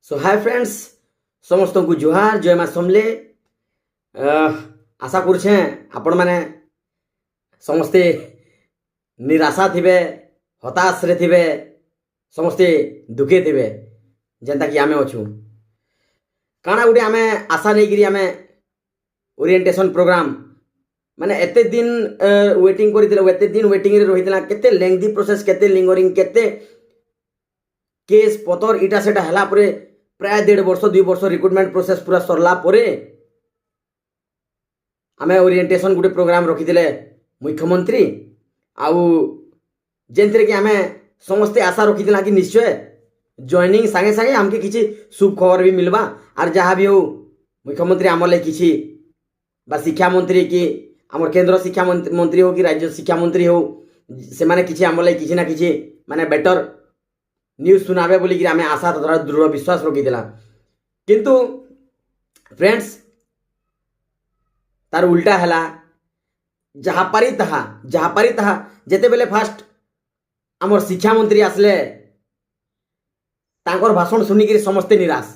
सो hi friends समस्त को जुहार जय माँ समले आशा करुछे आपण मैंने समस्ते निराशा थिबे हताश रे थिबे समस्ते दुखे थिबे जेनता कि आमे अछु काना गुटे आमे आशा नहीं करी आमे ओरिएंटेशन प्रोग्राम माने एते दिन वेटिंग करितले एते दिन वेटिंग रे रहितला केते लेंथी प्रोसेस केते लिंगरिंग केते केस पतर इटा सेटा हला परे प्राय 1.5 वर्ष 2 वर्ष रिक्रुटमेंट प्रोसेस पूरा सरला परे आमे ओरिएंटेशन गुटे प्रोग्राम रखिथिले मुख्यमंत्री आउ जेंतरे कि आमे समस्ते आशा रखिथिला कि निश्चय जॉइनिंग संगे संगे हमके किछि शुभ खबर भी मिलबा और जहाँ भी हो मुख्यमंत्री आमले किछि बा शिक्षा मंत्री कि आमर केंद्र शिक्षा मंत्री हो कि राज्य शिक्षा मंत्री हो से माने किछि आमले किछि ना किछि माने बेटर न्यूज सुनाबे बोली कि आमे आशा तथा दृढ़ विश्वास रखिथिला किंतु फ्रेंड्स तार उल्टा हला जहाँ पारी ताहा जेते बेले फास्ट आमर शिक्षा मंत्री आसले तांकर भाषण सुनिक समस्ते निराश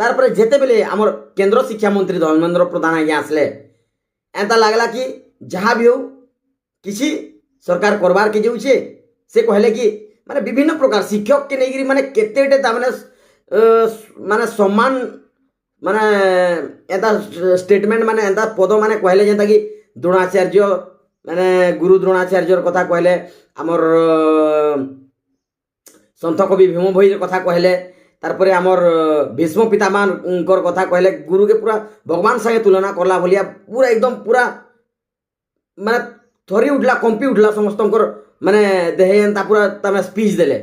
तार पर जेते बेले आमर केंद्र शिक्षा मंत्री धर्मेंद्र प्रधान आज्ञा आसले एंता लागला कि जहाँ भी हो किसी सरकार करबार के जाऊे से कहले कि माने विभिन्न प्रकार शिक्षक के नहीं माने केतेटे तामने माने सम्मान माने एता स्टेटमेंट माने एता पद माने कहले जेंता कि द्रोणाचार्य माने गुरु द्रोणाचार्यर कथा कहले आमर संत कवि भीम भोईर कथा कहले तारपरे आमर भीष्म पितामहर कथा कहले गुरु के पूरा भगवान संगे तुलना करला भलिया पूरा एकदम पूरा माने थरी उठला कंपी उठला समस्तंकर माने देहे एंता पूरा तमे स्पीच देले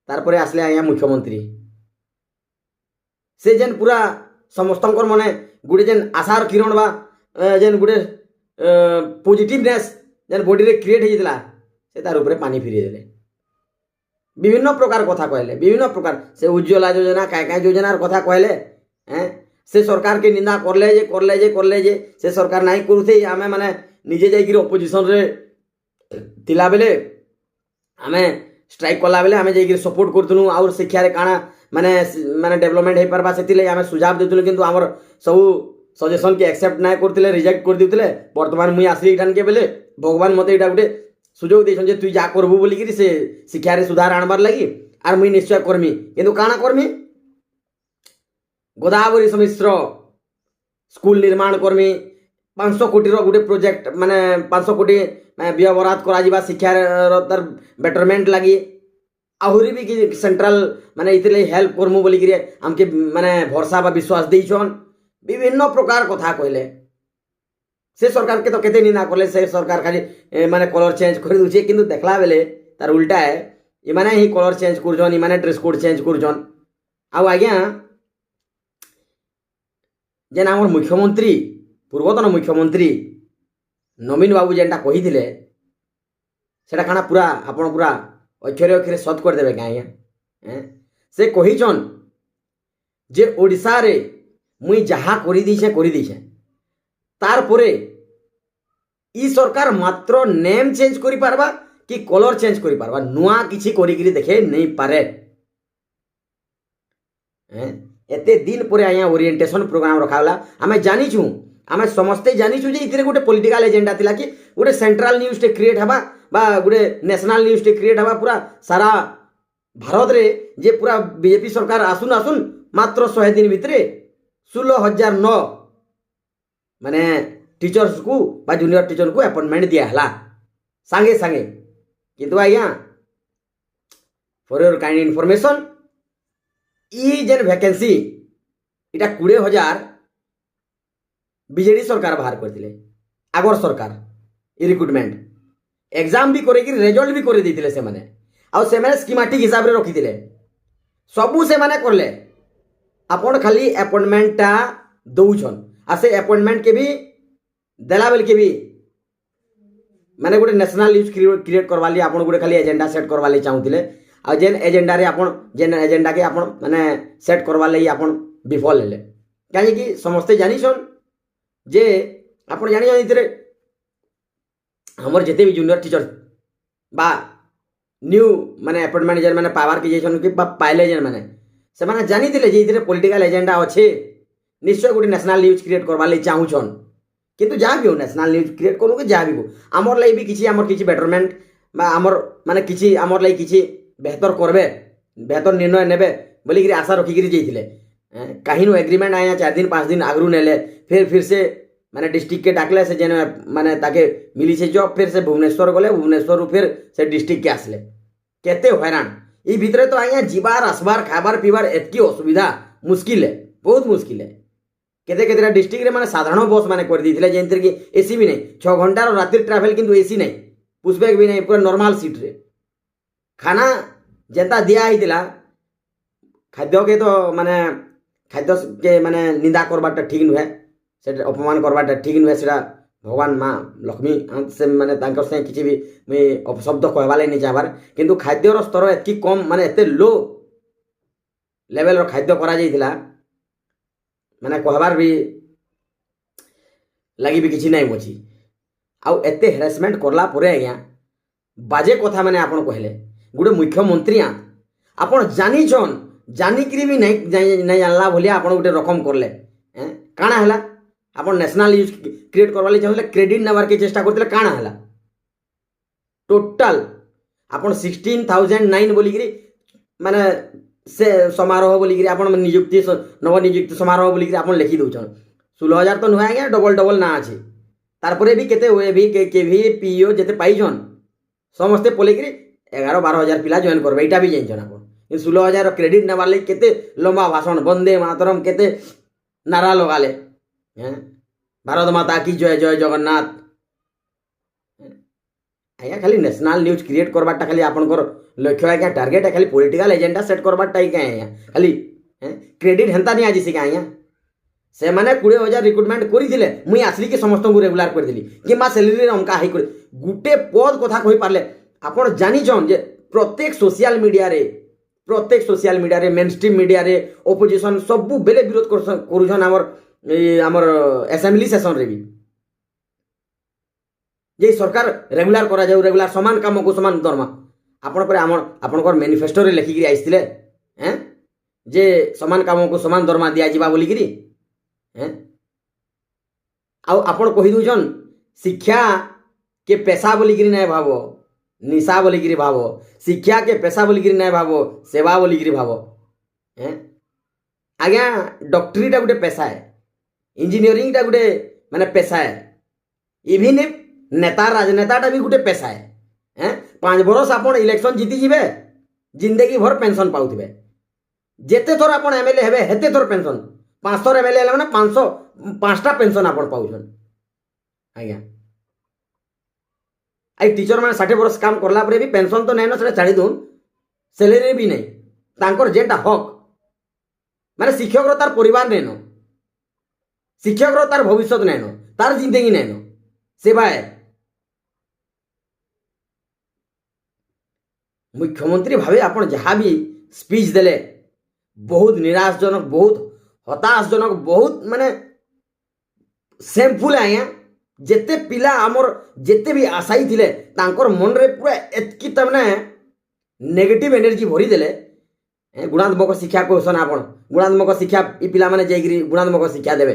तारपरे आसले आया मुख्यमंत्री से जेन पूरा समस्तंकर माने गुडे जेन आशार किरण बा जेन गुडे पॉजिटिवनेस जेन बॉडी रे क्रिएट हे जितला से तार ऊपर पानी फिरी देले विभिन्न प्रकार कथा कहले विभिन्न प्रकार से उज्ज्वला योजना काय योजनार कथा कहले हैं से सरकार के निंदा करले जे से सरकार नहीं करूथे आमे माने निजे जाई कि ऑपोजिशन रे तिला बेले आमे स्ट्राइक कला बेले आमे जाई कि सपोर्ट करथनु और शिक्षा रे काना माने माने डेवलपमेंट हे परबा सेतिले आमे सुझाव देथुनु किंतु हमर सब सजेशन के एक्सेप्ट नाय करथिले रिजेक्ट कर दिउथिले वर्तमान मुई आसली इठान के बेले भगवान मते इटा गुटे सुजोग देछन जे तुई जा करबु बोली कि से शिक्षा रे सुधार आनबार लागि आर मुई निश्चय करमी किंतु काना करमी गोदावरी समिश्र स्कूल निर्माण करमी 500 कोटी रो गुटे प्रोजेक्ट माने 500 कोटी व्यय बराद करा जिबा शिक्षा तर बेटरमेंट लागि आहुरी भी कि सेंट्रल माने इतले हेल्प करमु बोली कि हमके माने भरोसा बा विश्वास देइछन विभिन्न प्रकार कथा कहले से सरकार के तो केते निना करले से सरकार खाली माने कलर चेंज कर दुचे किंतु देखला बेले तार उल्टा है इ माने ही कलर चेंज करजन इ माने ड्रेस कोड चेंज करजन आ आज्ञा जेन हमर मुख्यमंत्री पूर्वतन मुख्यमंत्री नवीन बाबू जेनटा कहिथिले सेटा काना पूरा आपण पूरा अक्षरे अक्षरे सत कर देबे आज्ञा से कहिछन जे ओडिसा रे मुई जहा करि दिछे तार परे ई सरकार मात्र नेम चेंज करि पारबा कि कलर चेंज करि पारबा नुआ किछि करि गिरी देखे नहीं पारे एते दिन परे आया ओरिएंटेशन प्रोग्राम रखावला आमे जानि छु आमे समस्ते जानि छु जे इतरे गोटे पॉलिटिकल एजेंडा थिला कि गोटे सेंट्रल न्यूज टे क्रिएट हबा बा गोटे नेशनल न्यूज टे क्रिएट हबा पूरा सारा भारत रे जे पूरा बीजेपी सरकार आसुन मात्र 100 दिन भितरे 16,009 माने टीचर्स को बा जूनियर टीचर को अपॉइंटमेंट दिया हला सांगे सांगे किंतु आज्ञा फॉर योर काइंड इन्फॉर्मेशन ई जेन वैकेंसी इटा 20,000 बीजेडी सरकार बाहर करथिले आगर सरकार ई रिक्रुटमेंट एग्जाम भी करे कि रिजल्ट भी करे देथिले से माने आ से माने स्कीमेटिक हिसाब रे रखिथिले सबु से माने करले आपण खाली अपॉइंटमेंट ता दउछन आ से अपॉइंटमेंट के भी देला बेल के भी माने गोटे नेशनल न्यूज क्रिएट करवा लिए आपण गोटे खाली एजेंडा सेट करवा लिए चाहूतिले आ जेन एजेंडा रे आपण जेन एजेंडा के आपण माने सेट करवा लिए आपण विफल हेले काहे कि समस्ते जानिछन जे आपण जानि इतरे हमर जेते भी जूनियर टीचर बा न्यू माने अपॉइंटमेंट जेन माने पावर के जेसन कि पाइले जेन माने ସେମାନେ ଜାଣିଥିଲେ ଯେ ଏଥିରେ ପଲିଟିକାଲ ଏଜେଣ୍ଡା ଅଛେ ନିଶ୍ଚୟ ଗୋଟେ ନ୍ୟାସନାଲ ନ୍ୟୁଜ୍ କ୍ରିଏଟ୍ କରବାର୍ ଲାଗି ଚାହୁଁଛନ୍ କିନ୍ତୁ ଯାହା ବି ହଉ ନ୍ୟାସନାଲ ନ୍ୟୁଜ୍ କ୍ରିଏଟ୍ କରୁ କି ଯାହା ବି ହଉ ଆମର ଲାଗି ବି କିଛି ଆମର କିଛି ବେଟରମେଣ୍ଟ বা আমার মানে কিছু আমার লাগি কিছু বেহতর করবে বেহতর নির্ণয় নেবে বলিকি আশা রখিকি যাইলে কাহিনু এগ্রিমেন্ট আয়া 4 दिन 5 दिन आगरू नेले फिर से मैंने डिस्ट्रिक्ट के डाकले से जेने माने ताके मिली से जॉब फिर से भुवनेश्वर गले भुवनेश्वर फिर से डिस्ट्रिक्ट के आसले केते हैरान ई भितरे तो आया जीवार आसबार खाबार पीबार एतकी असुविधा मुश्किल है बहुत मुश्किल है केते केतेटा डिस्ट्रिक्ट रे माने साधारण बस माने कर दिथिले जेंतिर कि एसी भी नहीं 6 घंटा रातिर ट्रैवल किंतु एसी नहीं पुशबैक भी नहीं पूरा नॉर्मल सीट रे खाना जेंता दिया ही खाद्य के तो माने खाद्य के माने निंदा करबाटा ठीक नुहे से अपमान करबाटा ठीक नुहे से भगवान माँ लक्ष्मी से माने तांकर से किसी भी मैं अपशब्द कहवाले नहीं चाहबार किंतु खाद्यर स्तर एतकी कम माने एते लो लेवल खाद्य करा जाइथिला माने कहबार भी लगी भी किसी नहीं बची आउ एते हेरासमेंट करला परे आज्ञा बाजे कथा माने आपन कहले गुटे मुख्यमंत्री आपन जानिछन जानिकरी भी नहीं जानला भलिया आपन गुटे रकम करले काना हला आपन नेशनल न्यूज क्रिएट करवाले चाहले क्रेडिट नबार के चेष्टा करते काना हला टोटल आपन 16009 बोलिकरी माने से समारोह बोलिकरी आपन नियुक्ति नव नियुक्ति समारोह बोलिकरी आपन लिखि दउछन 16000 तो नुहे आज्ञा डबल डबल ना अछि तारपरे भी केते हुए भी के भी पीओ जेते पाइछन समस्ते पोलेकरी 11-12 हजार पिला जॉइन करबे एटा भी जानछन आपन 16,000 क्रेडिट नबार लागि केते लंबा भाषण वंदे मातरम केते नारा लगाले भारत माता की जय जय जगन्नाथ आया खाली नेशनल न्यूज क्रिएट करबाटा खाली आपनकर लक्ष्य है टार्गेट है खाली पॉलिटिकल एजेंडा सेट करबाटा ही क्या खाली क्रेडिट हेंता नहीं आज सिका आया से माने 20,000 रिक्रुटमेंट करी मुई आसली के समस्त को रेगुलर कर देली कि मा सैलरी हमका हाई कर गुटे पद कथा कहि पारले आपण जानि छन जे प्रत्येक सोशल मीडिया रे मेन स्ट्रीम मीडिया रे ओपोजिशन सब बेले विरोध करूछन हमर असेंबली सेशन रे भी जे सरकार रेगुलर करा जाऊ रेगुलर समान काम को समान दरमा आपण पर आपनकर मैनिफेस्टो रे लिखि गिरी आइथिले हैं जे समान काम को समान दरमा दिया जिबा बोली गिरी आउ आपण कहि दुजन शिक्षा के पेशा बोलिकी नहीं भाव निशा बोलिकी भाव शिक्षा के पेशा बोलिकी नहीं भाव सेवा बोलिकी भाव आज्ञा डॉक्टरीटा गोटे पेशा है इंजीनियरिंगटा गोटे माने पेशा है इवन नेता राजनेताटा भी गोटे पेशा है 5 बरस आपण इलेक्शन जीति जीवे जिंदगी भर पेंशन पाउथिबे जेते थोर आपण एमएलए हेबे हेते थोर पेंशन 500 एमएलए हेले माने 505टा पेंशन आपण पाउछन आज्ञा आई टीचर मैंने 60 वर्ष काम करला परे भी पेंशन तो नहीं ना छाड़ी दून सैलरी भी नहीं तांकर जेटा हक माने शिक्षक तार परिवार नहीं न शिक्षक तार भविष्य नहीं न तार जिंदगी नहीं न सेवा है मुख्यमंत्री भावे आपण जहाँ भी स्पीच देले बहुत निराशजनक बहुत हताशजनक बहुत माने सेमफुल आया जेते पिला आमर जेते भी आशाई थिले तांकर मन रे पूरा एतकी तमने नेगेटिव एनर्जी भरी देले गुणात्मक शिक्षा कहसन आपण गुणात्मक शिक्षा ई पिला माने जाईगिरी गुणात्मक शिक्षा देबे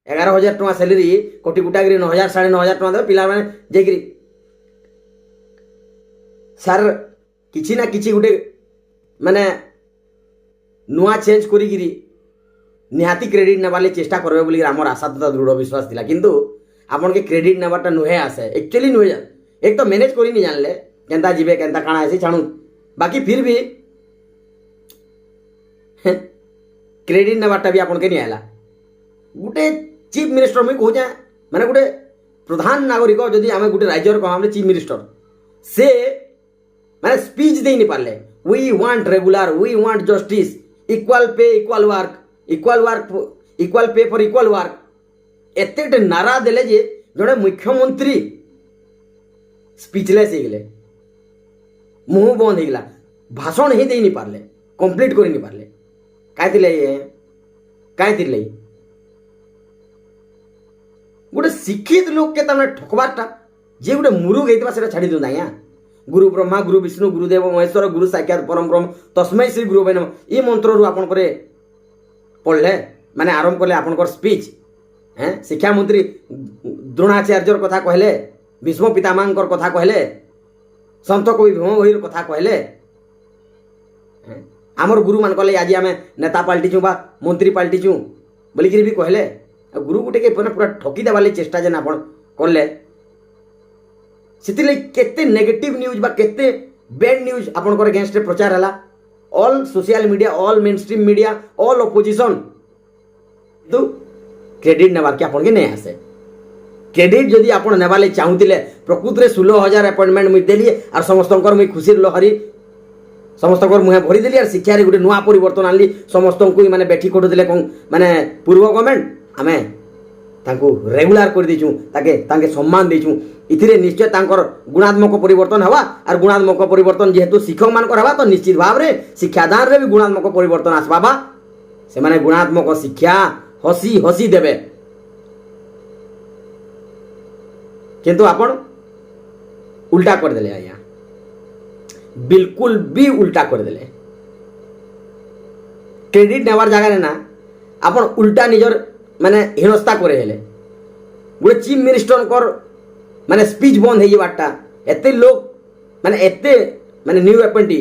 11,000 टका सैलरी कोटी गुटागिरी 9,000 9,500 टका देबे पिला माने जाईगिरी सर किछि ना किछि गुटे माने नुआ चेंज करिगिरी निहाती क्रेडिट नेबाले चेष्टा करबे बोली हमर आशा तो दृढ़ विश्वास थिला किंतु आपन के क्रेडिट नेबाटा नुहे आसे एक्चुअली नुहे एक तो मैनेज करी नहीं जानले केंता जीवे केंता काना आसी छाणु बाकी फिर भी क्रेडिट नेबाटा भी आपन के नहीं आला गुटे चीफ मिनिस्टर में कहू जा माने गुटे प्रधान नागरिक जदि आमे गुटे राज्यर को हमरे चीफ मिनिस्टर से माने स्पीच दे नहीं पारले we want regular we want justice equal pay equal pay for equal work एते नारा देले जे जड़े मुख्यमंत्री स्पीचलेस हो गले मुंह बंद हो गला भाषण ही दे नहीं पारले कंप्लीट कर नहीं पारले कहीं गोटे शिक्षित लोक के तमने ठकबारटा जे गोटे मुरुग होता छाड़ी दूँ आज्ञा गुरु ब्रह्मा गुरु विष्णु गुरुदेव महेश्वर गुरु साक्षात परम ब्रह्म तस्मै श्री गुरुवे नमः ई मंत्र आपण करे पढ़ले माने आरंभ कले आपनकर स्पीच हैं शिक्षा मंत्री द्रोणाचार्यर कथा कहले भीष्म पितामहर कथा कहले संत कवि भीम भोईर कथा कहले आमर गुरु मान कले आज आम नेता पलटिचु बा मंत्री पलटिचु बोलिकी भी कहले गुरु गुटे के पूरा ठकी देवार चेष्टा जेन आप कले से केते नेगेटिव न्यूज बा केते बैड न्यूज आपनकर अगेंस्ट प्रचार हला all social media all main stream media all opposition तो क्रेडिट नेबार के आपन के नहीं आसे क्रेडिट जदि आप नेबाले चाहूले प्रकृत में 16,000 अपॉइंटमेंट मुझे देली और समस्तंकर मुझे खुशी लहरी समस्तंकर मुहे भरीदेली और शिक्षा गोटे नुआ परिवर्तन आनली समस्त को मैंने बैठी कोटे माने पूर्व गवर्नमेंट आम रेगुलार कर देचु ताके सम्मान देचु इथिरे निश्चय तांकर गुणात्मक परिवर्तन हवा और गुणात्मक परिवर्तन जेहेतु शिक्षक मानकर हवा तो निश्चित भाव में शिक्षादान रे भी गुणात्मक परिवर्तन आसवा से माने गुणात्मक शिक्षा हसी हसी देवे किंतु आपण उल्टा कर देले आया बिल्कुल भी उल्टा कर देले क्रेडिट नेवार जगह ना आपण उल्टा निजर माने हिनस्ता करे हेले गोटे चीफ मिनिस्टर कर माने स्पीच बंद हो जावाटा एते लोग माने एते माने न्यू अपॉइंटी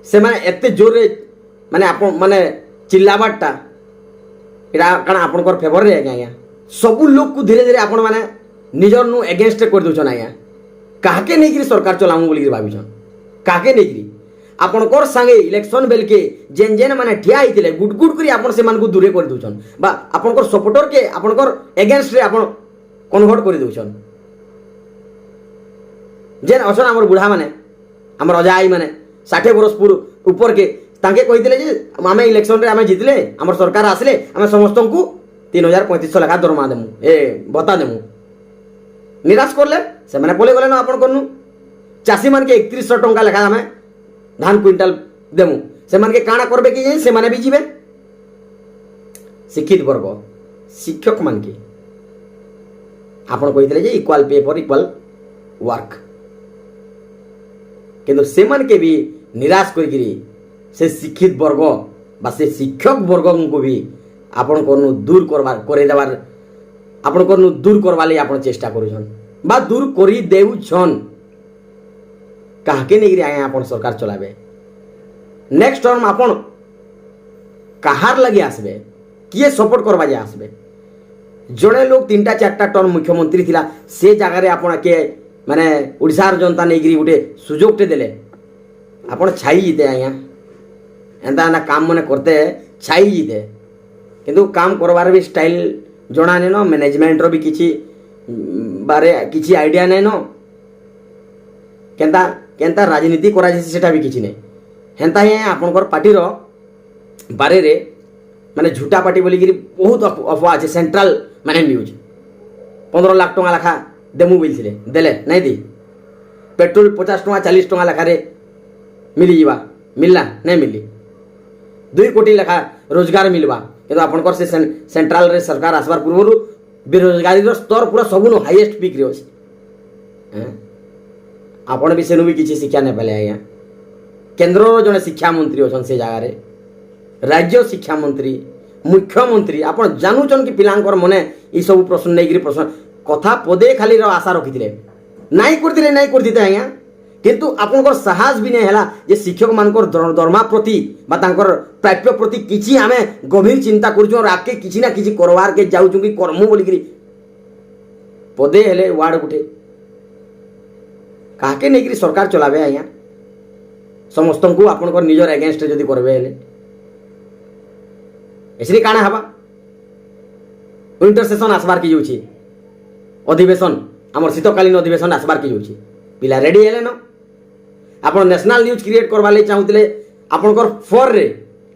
से माने एते जोर रे माने आप माने चिल्लावाटा एटा काना आपनकर फेवर रे आज्ञा सब लोग को धीरे धीरे आपण माने निजर नु एगेंस्ट कर दोछन आज्ञा काके नहीं कि सरकार चलामु बोली भाबिछन काके नहीं कि आपनकर संगे इलेक्शन बेल के जेन जेन माने ठिया हितिले गुड गुड करी आपन से मान को दूरे कर दोछन बा आपनकर सपोर्टर के आपनकर एगेंस्ट रे आपन कन्वर्ट कर दोछन जेन असन हमर बुढ़ा माने हमर अजाई माने 60 बरस ऊपर के तांके कहितिले जे आमे इलेक्शन रे आमे जितले हमर सरकार आसले आमे समस्त को 3,3500 लखा दरमा देमु ए बता देमु निराश करले से माने बोले गले न आपन करनु चासी मान के 3100 टंका लेखा आमे धान क्विंटल देमु से मान के काना करबे कि से माने भी जीवे शिक्षित वर्ग शिक्षक मान के आपन कहितिले जे equal pay for equal work किंतु से मान के भी निराश करी से शिक्षित वर्ग बा से शिक्षक वर्ग को भी आपन को दूर करवा करे देवार आपन को दूर करवा ले आपन चेष्टा करूछन बा दूर करी देउछन काहे नहीं आए आपन सरकार चलाबे नेक्स्ट टर्म आपन कहार लगे आसबे किए सपोर्ट करवा जे आसबे जड़े लोग 3टा 4टा टर्म मुख्यमंत्री थिला से जगह रे आपन के माने ओडिशार जनता नहीं गोटे सुजोग टे देले आपन छाई जीते आज्ञा एंता एंता काम मने करते छाई जीते किंतु काम करवार भी स्टाइल जना नहीं न मैनेजमेंट रो भी किछि बारे किछि आइडिया नहीं न केंता केंता राजनीति करा जैसे सेटा भी किछि नहीं हेंता ही आपनकर पार्टी रो बारे रे माने झूठा पार्टी बोली गिरी बहुत अफवाह আছে सेंट्रल माने न्यूज 15 लाख टका लेखा देमु बोलथिले देले नहीं दी पेट्रोल 50 टका 40 टका लेखा रे मिली जीवा मिलला नहीं मिली 2 कोटी लेखा रोजगार मिलवा किंतु आपनकर से सेंट्रल रे सरकार आसबार पूर्व बेरोजगारी रो स्तर पूरा सबुनो हाईएस्ट पीक रे अछि आपण भी सेनु भी किछि शिक्षा ने पले आया केंद्र रो जने शिक्षा मंत्री अछन से जगह रे राज्य शिक्षा मंत्री मुख्यमंत्री आपण जानूचन कि पिलांकर मने ई सब प्रश्न नै गिरी प्रश्न कथा पदे खाली रो आशा रखिथिले नाइ करथिते आया किंतु आपनकर साहस भी नहीं हैला जे शिक्षक मानकर दरमा प्रति बा तांकर प्राप्य प्रति किछि आमे गंभीर चिंता करछु और आके किछि ना किछि करवार के जाउछु कि कर्मु बोली गिरी पदे हेले वार्ड गुटे काके नै गिरी सरकार चलाबे आया समस्त को आपनकर निजर अगेंस्ट जदी करबे हेले एसरी काना हबा विंटर सेशन आसबार की जाउछि अधिवेशन हमर शीतकालीन अधिवेशन आसबार की जाउछि पिला रेडी हेले न आपण नेशनल न्यूज क्रिएट करवा ले चाहूतले आपनकर फॉर रे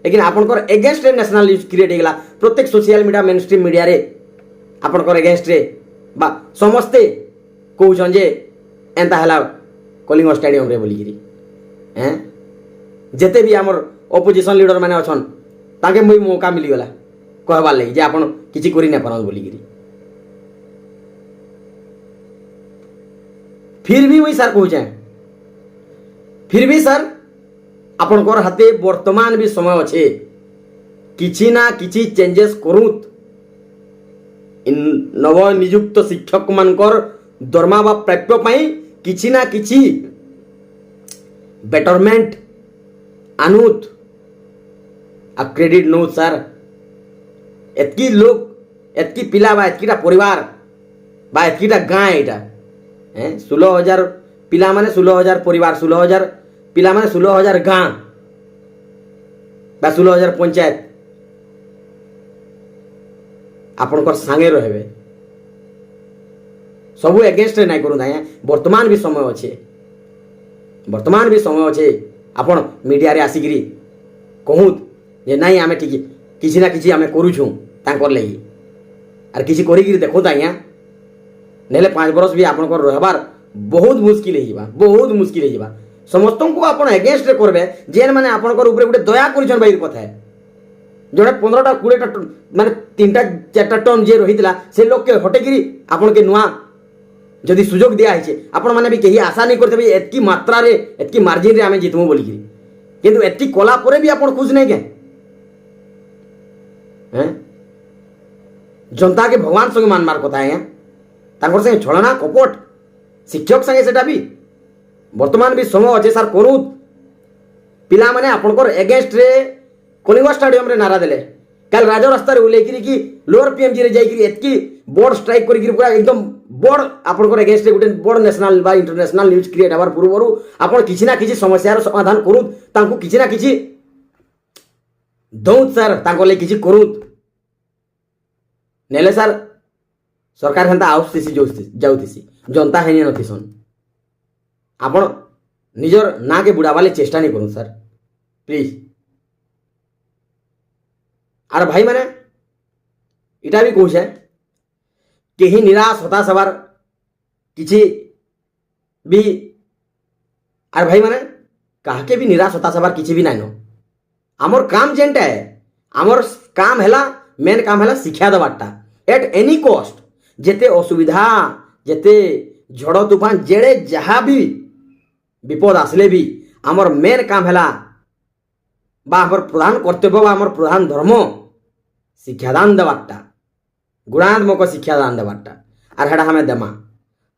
लेकिन आपनकर अगेंस्ट रे नेशनल न्यूज क्रिएट हेगला प्रत्येक social media main stream media रे आपनकर अगेंस्ट रे बा समस्ते कहउछन जे एंता हला कलिंग स्टेडियम रे बोली गिरी हैं जेते भी हमर ऑपोजिशन लीडर माने अछन ताके मुई मौका मिली गला कहबा ले जे आपण किछि करि न परन बोली गिरी फिर भी वही सर कहूचे फिर भी सर आपणकर हाथे वर्तमान भी समय अच्छे किछि ना किछि चेंजेस करूत इन नवनियुक्त शिक्षक मानकर दरमा बा प्राप्य पाई किछि ना किछि बेटरमेंट आनुत आ क्रेडिट नौ सर एतकी लोग एतकी पिला बा एतकीटा परिवार बा एतकीटा गाँ एटा 16,000 पिला माने 16,000 परिवार 16,000 पिला माने 16,000 गाँ बा 16,000 पंचायत आपणकर सांगे रहे सबू एगेन्स्ट नहीं करूँ आज्ञा वर्तमान भी समय अच्छे वर्तमान भी समय अच्छे आपण मीडिया रे आसिकी कहूत जे नहीं आमे ठीक किसी ना किसी आमे करूछू तांकर लगी आर किसी करी देखो आज्ञा नेले 5 बरस भी आपनकर रहबार बहुत मुश्किल है बहुत मुश्किल है समस्त को आप एगेन्स्ट करबे जेन माने आपनकर ऊपर गोटे दया करिछन भाई कथा है जोड़े 15टा 20टा माने 3टा 4टा टन जे रही से लोग के हटेगिरी आपन के नुआ जदि सुजोग दिया है आपण माने भी कहीं आशा नहीं करते एतकी मात्रा रे एतकी मार्जिन रे आमे जितमु बोलिकी किंतु एतकी कला परे भी आपण खुश नहीं के हैं जनता के भगवान संगे मानमार कथा है तांकर संगे छलना कपट शिक्षक संगे सेटा भी वर्तमान भी समय अच्छे सार करू पिला माने आपनकर एगेन्स्ट रे कलिंग स्टाडियम रे नारा देले कल राज रास्ता रे उलेकिरी कि लोअर पीएमजी रे जाइकिरी एतकी बोर्ड स्ट्राइक करिकिरी पूरा एकदम बोर्ड आपनकर एगेन्स्ट रे गुटे बोर्ड नेशनल बा इंटरनेशनल न्यूज क्रिएट हबार पूर्वरु आपण किछि ना किछि समस्यार समाधान करू तांको किछि ना किछि दौत सर तांको ले किछि करू नेले सर सरकार हेंता आउसथिसी जाउथिसी जनता हेनी नथिसन आपण निजर ना के बुढ़ावाले चेष्टा नहीं करूँ सर प्लीज आर भाई मैंने इटा भी कहूँ कहीं निराश हताश हबार किसी भी आर भाई मैंने कहा के भी निराश हताश हबार किसी भी नाइन आमर काम जेनटा है आमर काम हैला मेन काम हैला शिक्षा दबाटा एट एनी कॉस्ट जेते असुविधा जेते झड़ तूफान जेड़े जहाँ भी विपद आसले भी आमर मेन काम हैला बा आमर प्रधान कर्तव्य बा आमर प्रधान धर्म शिक्षादान देवाटा गुणात्मक शिक्षादान देवाटा आर हेडा हमें देमा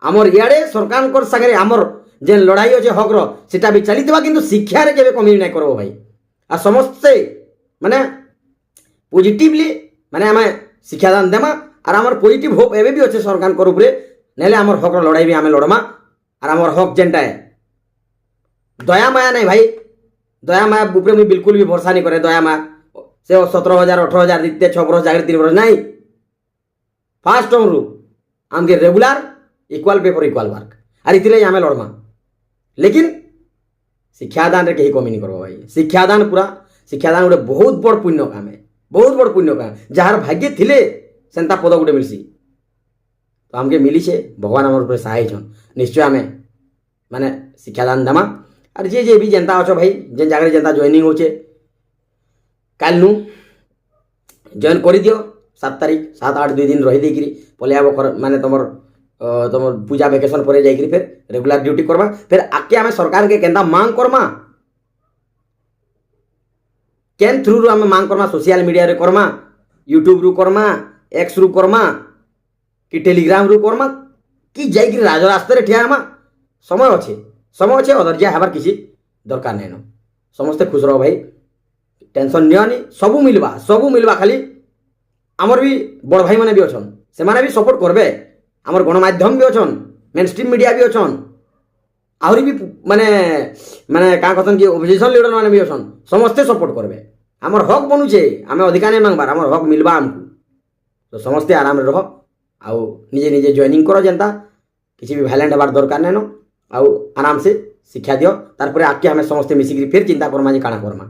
आमर इयाडे सरकार कर सागरे आमर जेन लड़ाई अच्छे हकर सेटा भी चली किंतु शिक्षा रे केबे कमी नहीं करबो भाई आ समस्ते माने पॉजिटिवली माने आमे शिक्षादान देमा आर आमर पॉजिटिव होप एबे भी अच्छे सरकार कर ऊपर नेले आमर हकर लड़ाई भी आमे लड़मा आर आमर हक जेनटा है दया माया नहीं भाई दया माया ऊपर मुझे बिल्कुल भी भरोसा नहीं करे दया माया से 17,000 18,000 दिते 6 बरस जाकर 3 बरस नहीं फास्ट टर्म रु आमके regular equal pay for equal work आर इतिले आमे लड़मा लेकिन शिक्षादान रे कहीं कमी नहीं करबो भाई शिक्षादान शिक्षादान गोटे बहुत बड़ पुण्य काम है बहुत बड़ पुण्य काम जार भाग्य थिले सेंता पद गोटे मिलसी तो आमके मिली छे भगवान हमर ऊपर सहाय छन निश्चय आमे माने शिक्षादान दमा और जे भी जनता अच्छो भाई जेन जगह जनता जॉइनिंग होचे काल नु जॉइन कर दियो 7 तारीख 7-8 2 दिन रही देकिरी पले आबो माने तमर पूजा वेकेशन पर जाइकरी फिर रेगुलर ड्यूटी करबा फिर आके आमे सरकार के केंदा मांग करमा केन थ्रू रो आमे मांग करमा सोशल मीडिया रे करमा यूट्यूब रु करमा एक्स रु करमा कि टेलीग्राम रु करमा कि जाइकरी राजरास्ता रे ठिया हमा समय अच्छे अधर्जा हबार किसी दरकार नहीं न समस्ते खुश रहो भाई टेंशन नियनी सबू मिलवा खाली आमर भी बड़ भाई माने भी अच्छन से माने भी सपोर्ट करबे आमर गणमाध्यम भी अच्छन मेन स्ट्रीम मीडिया भी अच्छन आहरी भी माने माने का कहतन कि ऑपोजिशन लीडर माने भी अच्छन समस्ते सपोर्ट करबे आमर हक बनुचे आमे अधिकार नहीं मांगबार आमर हक मिलवा हमको तो समस्ते आराम रे रह आउ निजे निजे जॉइनिंग करो जनता किसी भी वायलेंट हबार दरकार नहीं न आउ आराम से शिक्षा दियो तार आके हमें समस्ते मिसिक फिर चिंता करमा जे काना करमा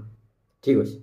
ठीक अच्छे।